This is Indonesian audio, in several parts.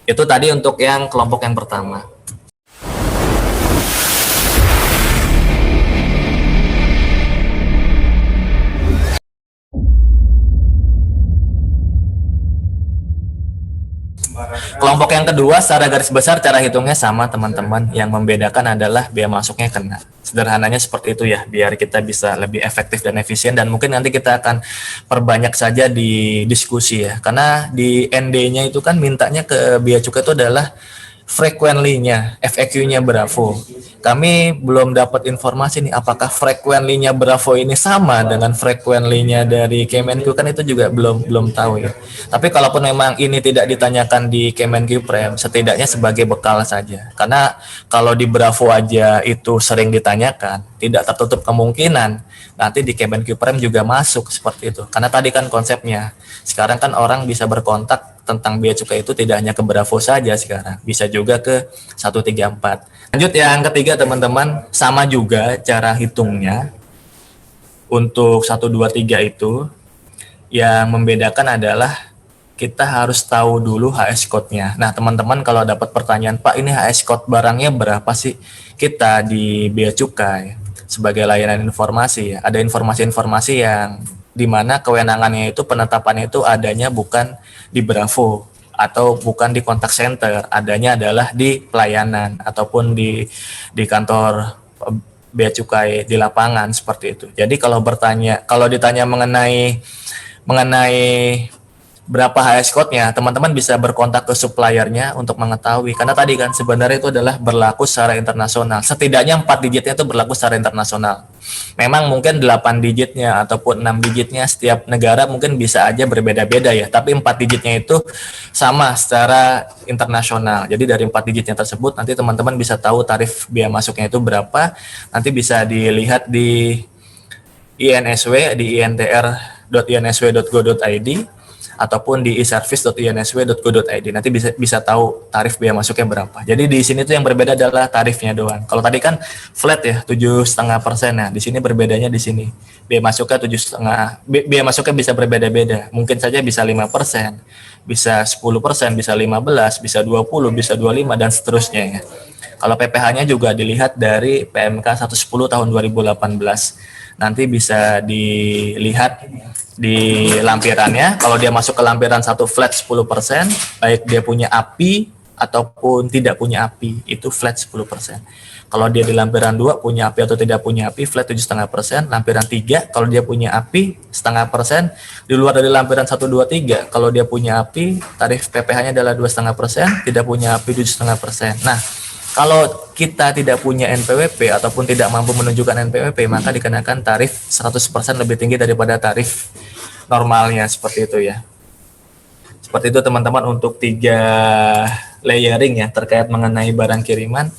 Itu tadi untuk yang kelompok yang pertama. Kelompok yang kedua secara garis besar cara hitungnya sama teman-teman. Yang membedakan adalah biaya masuknya kena. Sederhananya seperti itu ya, biar kita bisa lebih efektif dan efisien, dan mungkin nanti kita akan perbanyak saja di diskusi ya. Karena di ND-nya itu kan mintanya ke biaya cukai itu adalah frequently-nya, FAQ-nya Bravo. Kami belum dapat informasi nih apakah frequently-nya Bravo ini sama dengan frequently-nya dari Kemenq, kan itu juga belum tahu ya. Tapi kalaupun memang ini tidak ditanyakan di Kemenq Prem, setidaknya sebagai bekal saja. Karena kalau di Bravo aja itu sering ditanyakan, tidak tertutup kemungkinan nanti di Kemenq Prem juga masuk seperti itu. Karena tadi kan konsepnya, sekarang kan orang bisa berkontak tentang bea cukai itu tidak hanya ke Bravo saja sekarang, bisa juga ke 134. Lanjut yang ketiga teman-teman, sama juga cara hitungnya. Untuk 123 itu yang membedakan adalah kita harus tahu dulu HS code-nya. Nah, teman-teman kalau dapat pertanyaan, Pak, ini HS code barangnya berapa sih? Kita di bea cukai sebagai layanan informasi ya, ada informasi-informasi yang di mana kewenangannya itu penetapannya itu adanya bukan di Bravo atau bukan di kontak center, adanya adalah di pelayanan ataupun di kantor bea cukai di lapangan seperti itu. Jadi kalau ditanya mengenai berapa HS code-nya, teman-teman bisa berkontak ke suppliernya untuk mengetahui. Karena tadi kan sebenarnya itu adalah berlaku secara internasional. Setidaknya 4 digitnya itu berlaku secara internasional. Memang mungkin 8 digitnya ataupun 6 digitnya setiap negara mungkin bisa aja berbeda-beda ya. Tapi 4 digitnya itu sama secara internasional. Jadi dari 4 digitnya tersebut nanti teman-teman bisa tahu tarif biaya masuknya itu berapa. Nanti bisa dilihat di INSW, di intr.insw.go.id ataupun di e-service.insw.go.id. Nanti bisa tahu tarif biaya masuknya berapa. Jadi di sini tuh yang berbeda adalah tarifnya doang. Kalau tadi kan flat ya 7,5%. Nah, di sini berbedanya di sini. Biaya masuknya 7,5. Biaya masuknya bisa berbeda-beda. Mungkin saja bisa 5%, bisa 10%, bisa 15, bisa 20, bisa 25 dan seterusnya ya. Kalau PPh-nya juga dilihat dari PMK 110 tahun 2018. Nanti bisa dilihat di lampirannya. Kalau dia masuk ke lampiran 1 flat 10%, baik dia punya API ataupun tidak punya API, itu flat 10%. Kalau dia di lampiran 2 punya API atau tidak punya API, flat 7,5%. Lampiran 3 kalau dia punya API 0,5%. Di luar dari lampiran 1, 2, 3 kalau dia punya API, tarif PPh-nya adalah 2,5%, tidak punya API 7,5%. Nah, kalau kita tidak punya NPWP ataupun tidak mampu menunjukkan NPWP, maka dikenakan tarif 100% lebih tinggi daripada tarif normalnya, seperti itu ya. Seperti itu teman-teman untuk 3 layering ya terkait mengenai barang kiriman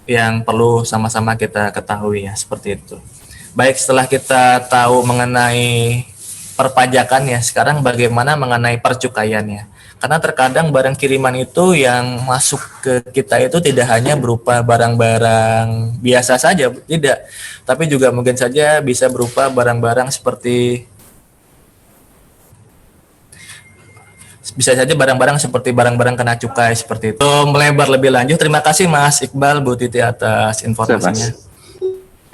yang perlu sama-sama kita ketahui ya, seperti itu. Baik, setelah kita tahu mengenai perpajakan ya, sekarang bagaimana mengenai percukaiannya. Karena terkadang barang kiriman itu yang masuk ke kita itu tidak hanya berupa barang-barang biasa saja, tidak. Tapi juga mungkin saja bisa berupa barang-barang seperti barang-barang kena cukai seperti itu. Melebar lebih lanjut, terima kasih Mas Iqbal, Bu Titi atas informasinya.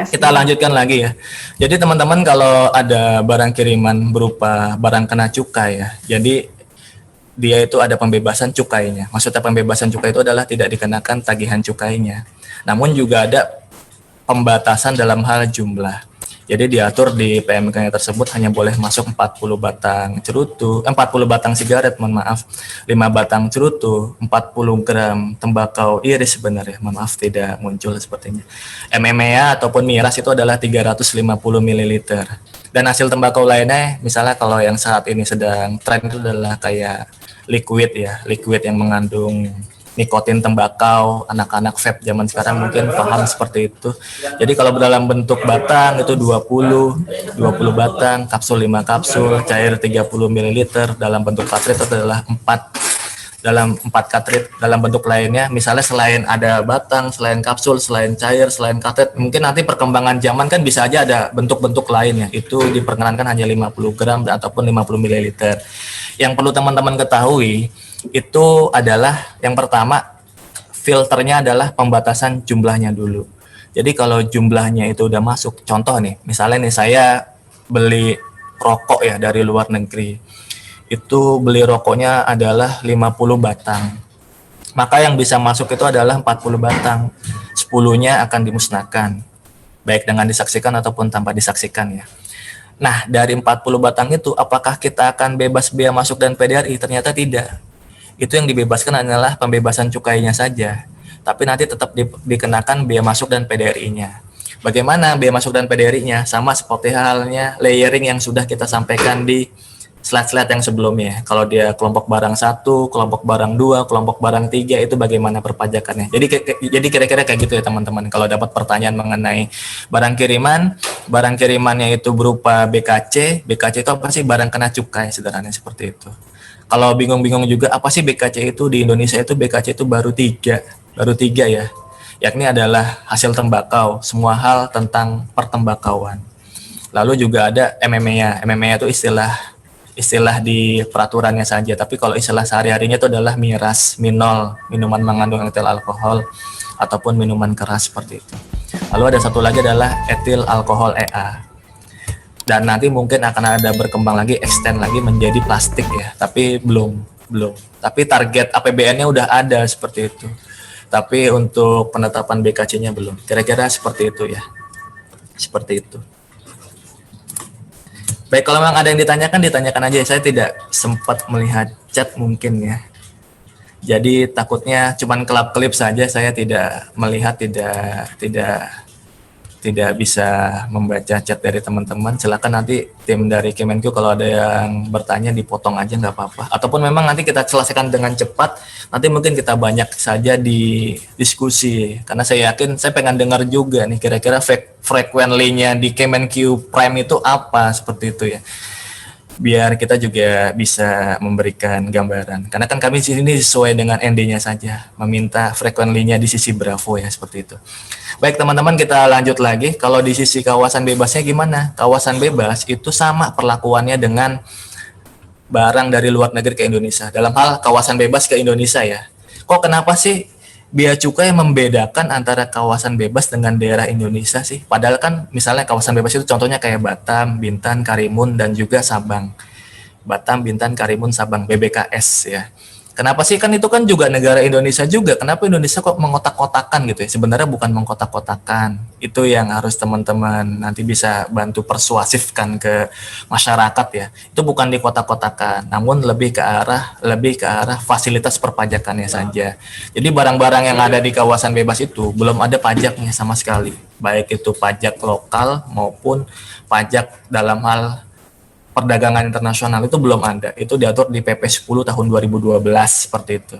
Kita lanjutkan lagi ya. Jadi teman-teman kalau ada barang kiriman berupa barang kena cukai ya, jadi dia itu ada pembebasan cukainya. Maksudnya pembebasan cukai itu adalah tidak dikenakan tagihan cukainya. Namun juga ada pembatasan dalam hal jumlah. Jadi diatur di PMK tersebut hanya boleh masuk 40 batang cerutu, 40 batang sigaret, 5 batang cerutu, 40 gram tembakau iris sebenarnya, maaf tidak muncul sepertinya. MMA ataupun miras itu adalah 350 ml. Dan hasil tembakau lainnya, misalnya kalau yang saat ini sedang tren itu adalah kayak liquid ya, liquid yang mengandung nikotin tembakau, anak-anak vape zaman sekarang mungkin paham seperti itu. Jadi kalau dalam bentuk batang itu 20 batang, kapsul 5 kapsul, cair 30 ml, dalam bentuk cartridge itu adalah 4 cartridge. Dalam bentuk lainnya, misalnya selain ada batang, selain kapsul, selain cair, selain cartridge, mungkin nanti perkembangan zaman kan bisa aja ada bentuk-bentuk lainnya. Itu diperkenankan hanya 50 gram ataupun 50 ml. Yang perlu teman-teman ketahui, Itu adalah yang pertama, filternya adalah pembatasan jumlahnya dulu. Jadi kalau jumlahnya itu udah masuk, contoh nih, misalnya nih saya beli rokok ya dari luar negeri. Itu beli rokoknya adalah 50 batang. Maka yang bisa masuk itu adalah 40 batang. 10-nya akan dimusnahkan, baik dengan disaksikan ataupun tanpa disaksikan ya. Nah, dari 40 batang itu, apakah kita akan bebas bea masuk dan PDRI? Ternyata tidak. Itu yang dibebaskan adalah pembebasan cukainya saja. Tapi nanti tetap dikenakan bea masuk dan PDRI-nya. Bagaimana bea masuk dan PDRI-nya? Sama seperti halnya layering yang sudah kita sampaikan di slide-slide yang sebelumnya. Kalau dia kelompok barang 1, kelompok barang 2, kelompok barang 3, itu bagaimana perpajakannya. Jadi kira-kira kayak gitu ya teman-teman. Kalau dapat pertanyaan mengenai barang kirimannya itu berupa BKC. BKC itu apa sih? Barang kena cukai, sederhananya seperti itu. Kalau bingung-bingung juga apa sih BKC itu, di Indonesia itu BKC itu baru tiga ya. Yakni adalah hasil tembakau, semua hal tentang pertembakauan. Lalu juga ada MMA. MMA itu istilah di peraturannya saja, tapi kalau istilah sehari-harinya itu adalah miras, minol, minuman mengandung etil alkohol ataupun minuman keras seperti itu. Lalu ada satu lagi adalah etil alkohol EA. Dan nanti mungkin akan ada berkembang lagi, extend lagi menjadi plastik ya, tapi belum. Tapi target APBN-nya udah ada seperti itu. Tapi untuk penetapan BKC-nya belum. Kira-kira seperti itu ya. Seperti itu. Baik, kalau memang ada yang ditanyakan aja. Saya tidak sempat melihat chat mungkin ya. Jadi takutnya cuman kelap-kelip saja, saya tidak melihat, tidak bisa membaca chat dari teman-teman. Silakan nanti tim dari Kemenku kalau ada yang bertanya dipotong aja, nggak apa-apa. Ataupun memang nanti kita selesaikan dengan cepat, nanti mungkin kita banyak saja di diskusi. Karena saya yakin, saya pengen dengar juga nih kira-kira frekuensinya di Kemenku Prime itu apa, seperti itu ya. Biar kita juga bisa memberikan gambaran. Karena kan kami di sini sesuai dengan ND-nya saja, meminta frekuensinya di sisi Bravo ya, seperti itu. Baik teman-teman, kita lanjut lagi. Kalau di sisi kawasan bebasnya gimana? Kawasan bebas itu sama perlakuannya dengan barang dari luar negeri ke Indonesia. Dalam hal kawasan bebas ke Indonesia ya. Kok kenapa sih bea cukai membedakan antara kawasan bebas dengan daerah Indonesia sih? Padahal kan misalnya kawasan bebas itu contohnya kayak Batam, Bintan, Karimun, dan juga Sabang. Batam, Bintan, Karimun, Sabang, BBKS ya. Kenapa sih, kan itu kan juga negara Indonesia juga. Kenapa Indonesia kok mengotak-kotakan gitu ya? Sebenarnya bukan mengkotak-kotakan. Itu yang harus teman-teman nanti bisa bantu persuasifkan ke masyarakat ya. Itu bukan di kotak-kotakan, namun lebih ke arah fasilitas perpajakannya saja. Jadi barang-barang yang ada di kawasan bebas itu belum ada pajaknya sama sekali. Baik itu pajak lokal maupun pajak dalam hal perdagangan internasional itu belum ada. Itu diatur di PP 10 tahun 2012 seperti itu.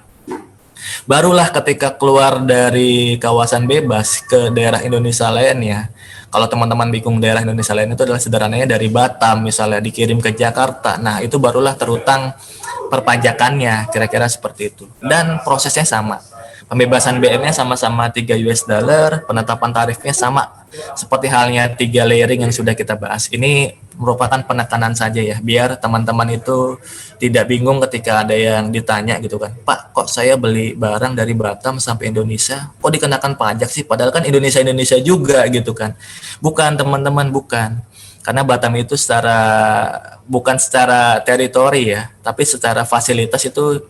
Barulah ketika keluar dari kawasan bebas ke daerah Indonesia lainnya. Kalau teman-teman bingung daerah Indonesia lain itu adalah sederhananya dari Batam misalnya dikirim ke Jakarta. Nah, itu barulah terutang perpajakannya, kira-kira seperti itu. Dan prosesnya sama. Pembebasan BM-nya sama-sama 3 US dollar, penetapan tarifnya sama seperti halnya 3 layering yang sudah kita bahas. Ini merupakan penekanan saja ya, biar teman-teman itu tidak bingung ketika ada yang ditanya gitu kan, Pak, kok saya beli barang dari Batam sampai Indonesia, kok dikenakan pajak sih? Padahal kan Indonesia juga gitu kan. Bukan teman-teman, bukan. Karena Batam itu bukan secara teritori ya, tapi secara fasilitas itu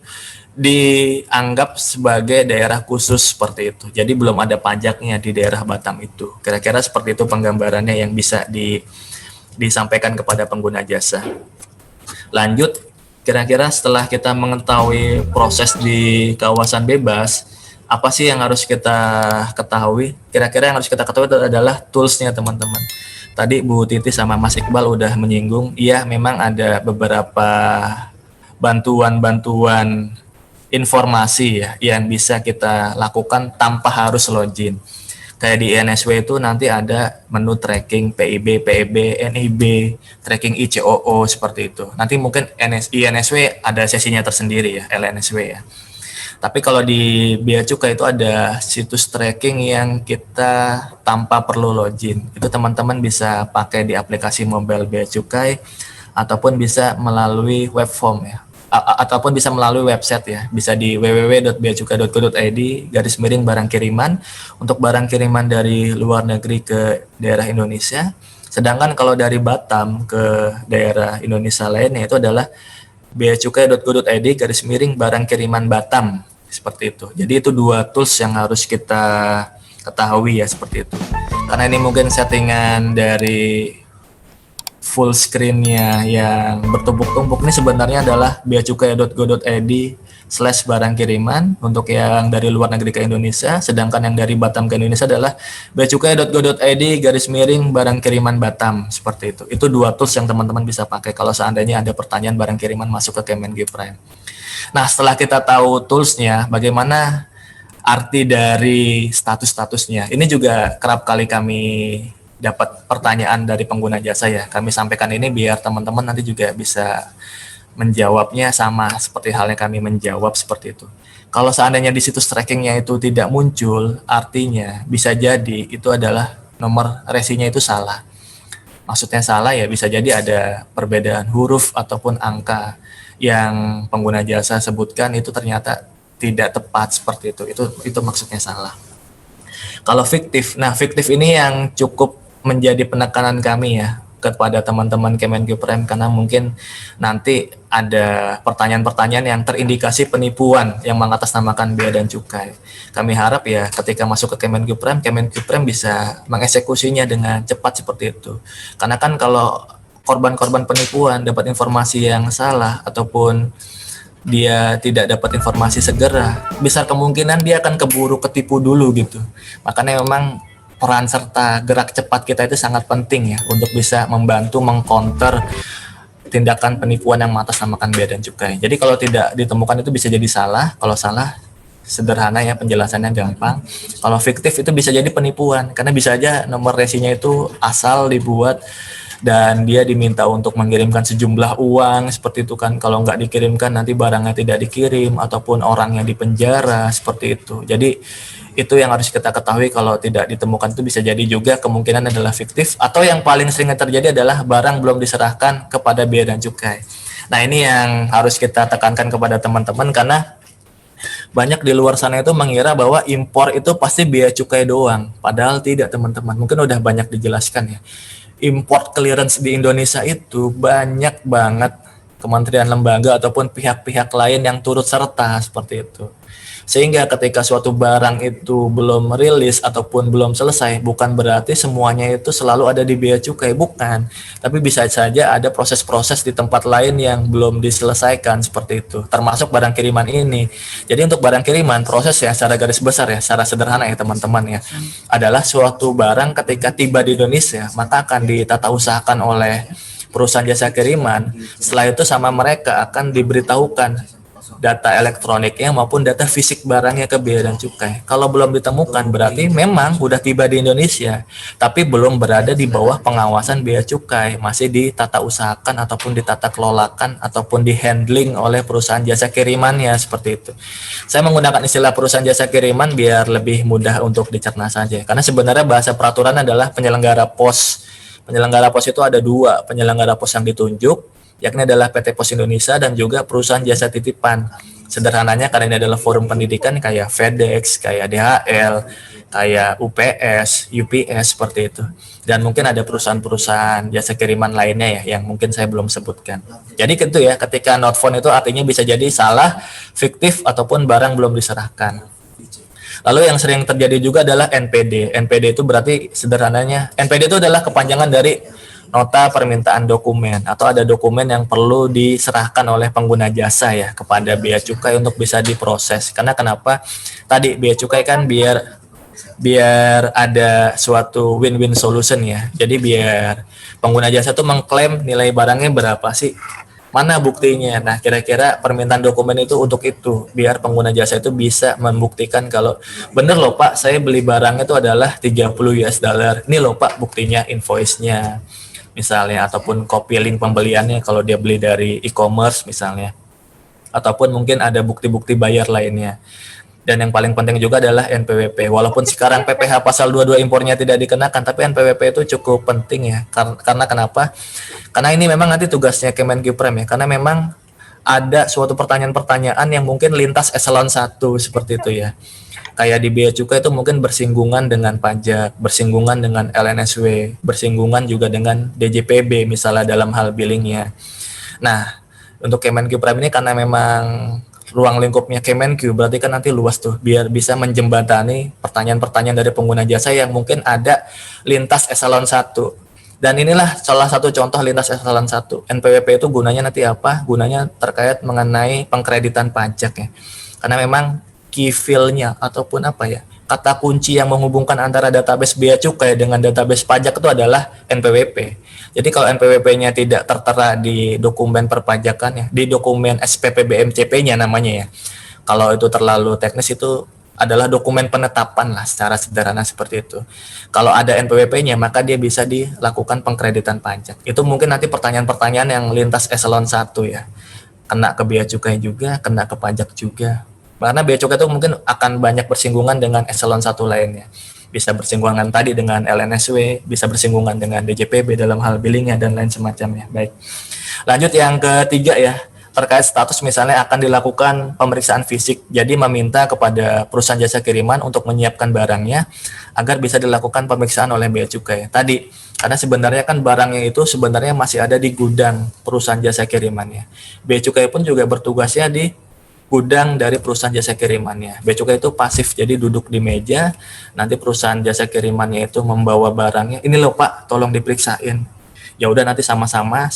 dianggap sebagai daerah khusus seperti itu. Jadi belum ada pajaknya di daerah Batam itu. Kira-kira seperti itu penggambarannya yang bisa disampaikan kepada pengguna jasa. Lanjut, kira-kira setelah kita mengetahui proses di kawasan bebas, apa sih yang harus kita ketahui? Kira-kira yang harus kita ketahui adalah tools-nya teman-teman. Tadi Bu Titi sama Mas Iqbal udah menyinggung, iya memang ada beberapa bantuan informasi ya yang bisa kita lakukan tanpa harus login. Kayak di INSW itu nanti ada menu tracking PIB, PEB, NIB, tracking ICOO seperti itu. Nanti mungkin INSW ada sesinya tersendiri ya, LNSW ya. Tapi kalau di Bea Cukai itu ada situs tracking yang kita tanpa perlu login. Itu teman-teman bisa pakai di aplikasi mobile Bea Cukai ataupun bisa melalui web form ya. ataupun bisa melalui website ya, bisa di www.beacukai.go.id / barang kiriman untuk barang kiriman dari luar negeri ke daerah Indonesia. Sedangkan kalau dari Batam ke daerah Indonesia lainnya itu adalah beacukai.go.id / barang kiriman Batam, seperti itu. Jadi itu dua tools yang harus kita ketahui ya, seperti itu. Karena ini mungkin settingan dari full screen-nya yang bertumpuk-tumpuk ini sebenarnya adalah beacukai.go.id / barang kiriman untuk yang dari luar negeri ke Indonesia, sedangkan yang dari Batam ke Indonesia adalah beacukai.go.id / barang kiriman Batam, seperti itu. Itu dua tools yang teman-teman bisa pakai kalau seandainya ada pertanyaan barang kiriman masuk ke Kemenkiprime. Nah, setelah kita tahu toolsnya, bagaimana arti dari status-statusnya? Ini juga kerap kali kami dapat pertanyaan dari pengguna jasa ya. Kami sampaikan ini biar teman-teman nanti juga bisa menjawabnya sama seperti halnya kami menjawab, seperti itu. Kalau seandainya di situs trackingnya itu tidak muncul, artinya bisa jadi itu adalah nomor resinya itu salah. Maksudnya salah ya, bisa jadi ada perbedaan huruf ataupun angka yang pengguna jasa sebutkan itu ternyata tidak tepat, seperti itu. Itu maksudnya salah. Kalau fiktif, nah fiktif ini yang cukup menjadi penekanan kami ya kepada teman-teman Kemenkiprime, karena mungkin nanti ada pertanyaan-pertanyaan yang terindikasi penipuan yang mengatasnamakan bea dan cukai. Kami harap ya ketika masuk ke Kemenkiprime bisa mengeksekusinya dengan cepat, seperti itu. Karena kan kalau korban-korban penipuan dapat informasi yang salah ataupun dia tidak dapat informasi segera, besar kemungkinan dia akan keburu ketipu dulu gitu. Makanya memang peran serta gerak cepat kita itu sangat penting ya untuk bisa membantu mengcounter tindakan penipuan yang mengatasnamakan bea dan cukai. Jadi kalau tidak ditemukan itu bisa jadi salah. Kalau salah sederhana ya, penjelasannya gampang. Kalau fiktif itu bisa jadi penipuan karena bisa aja nomor resinya itu asal dibuat dan dia diminta untuk mengirimkan sejumlah uang, seperti itu kan. Kalau nggak dikirimkan nanti barangnya tidak dikirim ataupun orangnya dipenjara, seperti itu. Jadi itu yang harus kita ketahui, kalau tidak ditemukan itu bisa jadi juga kemungkinan adalah fiktif, atau yang paling sering terjadi adalah barang belum diserahkan kepada bea dan cukai. Nah, ini yang harus kita tekankan kepada teman-teman, karena banyak di luar sana itu mengira bahwa impor itu pasti bea cukai doang, padahal tidak, teman-teman. Mungkin udah banyak dijelaskan ya. Import clearance di Indonesia itu banyak banget kementerian, lembaga ataupun pihak-pihak lain yang turut serta, seperti itu. Sehingga ketika suatu barang itu belum rilis ataupun belum selesai, bukan berarti semuanya itu selalu ada di bea cukai, bukan. Tapi bisa saja ada proses-proses di tempat lain yang belum diselesaikan, seperti itu. Termasuk barang kiriman ini. Jadi untuk barang kiriman, prosesnya secara garis besar ya, secara sederhana ya teman-teman ya, adalah suatu barang ketika tiba di Indonesia, maka akan ditata usahakan oleh perusahaan jasa kiriman. Setelah itu sama mereka akan diberitahukan data elektroniknya maupun data fisik barangnya ke bea dan cukai. Kalau belum ditemukan berarti memang udah tiba di Indonesia, tapi belum berada di bawah pengawasan bea cukai, masih ditata usahakan ataupun ditata kelolakan ataupun di handling oleh perusahaan jasa kirimannya, seperti itu. Saya menggunakan istilah perusahaan jasa kiriman biar lebih mudah untuk dicerna saja. Karena sebenarnya bahasa peraturan adalah penyelenggara pos. Penyelenggara pos itu ada dua, penyelenggara pos yang ditunjuk, yakni adalah PT Pos Indonesia dan juga perusahaan jasa titipan. Sederhananya karena ini adalah forum pendidikan kayak FedEx, kayak DHL, kayak UPS, UPS, seperti itu. Dan mungkin ada perusahaan-perusahaan jasa kiriman lainnya ya yang mungkin saya belum sebutkan. Jadi gitu ya, ketika not found itu artinya bisa jadi salah, fiktif ataupun barang belum diserahkan. Lalu yang sering terjadi juga adalah NPD. NPD itu berarti sederhananya, NPD itu adalah kepanjangan dari nota permintaan dokumen, atau ada dokumen yang perlu diserahkan oleh pengguna jasa ya kepada bea cukai untuk bisa diproses. Karena kenapa? Tadi bea cukai kan biar ada suatu win-win solution ya. Jadi biar pengguna jasa tuh mengklaim nilai barangnya berapa sih? Mana buktinya? Nah, kira-kira permintaan dokumen itu untuk itu, biar pengguna jasa itu bisa membuktikan kalau bener loh Pak, saya beli barang itu adalah 30 US dollar. Ini loh Pak buktinya, invoice-nya misalnya, ataupun copy link pembeliannya kalau dia beli dari e-commerce misalnya, ataupun mungkin ada bukti-bukti bayar lainnya. Dan yang paling penting juga adalah NPWP. Walaupun sekarang PPh pasal 22 impornya tidak dikenakan, tapi NPWP itu cukup penting ya. Karena kenapa? Karena ini memang nanti tugasnya Kemenkiprime ya. Karena memang ada suatu pertanyaan-pertanyaan yang mungkin lintas eselon 1 seperti itu ya. Kayak di bea cukai itu mungkin bersinggungan dengan pajak, bersinggungan dengan LNSW, bersinggungan juga dengan DJPB misalnya dalam hal billingnya. Nah, untuk Kemenq Prime ini karena memang ruang lingkupnya Kemenq, berarti kan nanti luas tuh, biar bisa menjembatani pertanyaan-pertanyaan dari pengguna jasa yang mungkin ada lintas eselon 1. Dan inilah salah satu contoh lintas eselon 1. NPWP itu gunanya nanti apa? Gunanya terkait mengenai pengkreditan pajak ya. Karena memang key fill-nya ataupun apa ya, kata kunci yang menghubungkan antara database bea cukai dengan database pajak itu adalah NPWP. Jadi kalau NPWP-nya tidak tertera di dokumen perpajakan ya, di dokumen SPP BMCP-nya namanya ya. Kalau itu terlalu teknis itu adalah dokumen penetapan lah secara sederhana seperti itu. Kalau ada NPWP-nya maka dia bisa dilakukan pengkreditan pajak. Itu mungkin nanti pertanyaan-pertanyaan yang lintas eselon 1 ya. Kena ke bea cukai juga, kena ke pajak juga. Karena bea cukai itu mungkin akan banyak bersinggungan dengan eselon 1 lainnya. Bisa bersinggungan tadi dengan LNSW, bisa bersinggungan dengan DJPB dalam hal billingnya dan lain semacamnya. Baik. Lanjut yang ketiga ya, terkait status misalnya akan dilakukan pemeriksaan fisik. Jadi meminta kepada perusahaan jasa kiriman untuk menyiapkan barangnya agar bisa dilakukan pemeriksaan oleh bea cukai. Tadi karena sebenarnya kan barangnya itu sebenarnya masih ada di gudang perusahaan jasa kirimannya. Bea cukai pun juga bertugasnya di gudang dari perusahaan jasa kirimannya. Bea cukai itu pasif, jadi duduk di meja, nanti perusahaan jasa kirimannya itu membawa barangnya. Ini loh Pak, tolong diperiksain. Ya udah nanti sama-sama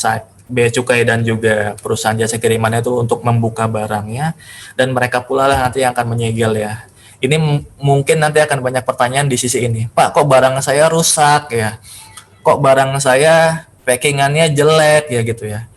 bea cukai dan juga perusahaan jasa kirimannya itu untuk membuka barangnya, dan mereka pula lah nanti yang akan menyegel ya. Ini mungkin nanti akan banyak pertanyaan di sisi ini. Pak, kok barang saya rusak ya? Kok barang saya packingannya jelek ya gitu ya.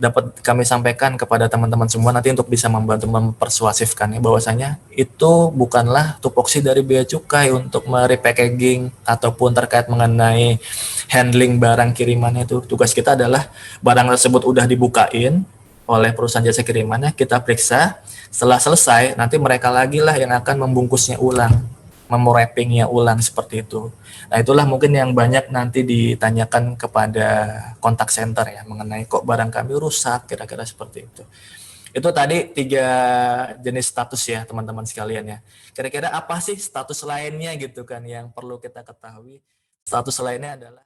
Dapat kami sampaikan kepada teman-teman semua nanti untuk bisa membantu mempersuasifkannya bahwasanya itu bukanlah tupoksi dari bea cukai untuk merepackaging ataupun terkait mengenai handling barang kirimannya. Itu tugas kita adalah barang tersebut udah dibukain oleh perusahaan jasa kirimannya, kita periksa, setelah selesai nanti mereka lagi lah yang akan membungkusnya ulang, memwrappingnya ulang seperti itu. Nah itulah mungkin yang banyak nanti ditanyakan kepada kontak center ya mengenai kok barang kami rusak, kira-kira seperti itu. Itu tadi 3 jenis status ya teman-teman sekalian ya. Kira-kira apa sih status lainnya gitu kan yang perlu kita ketahui? Status lainnya adalah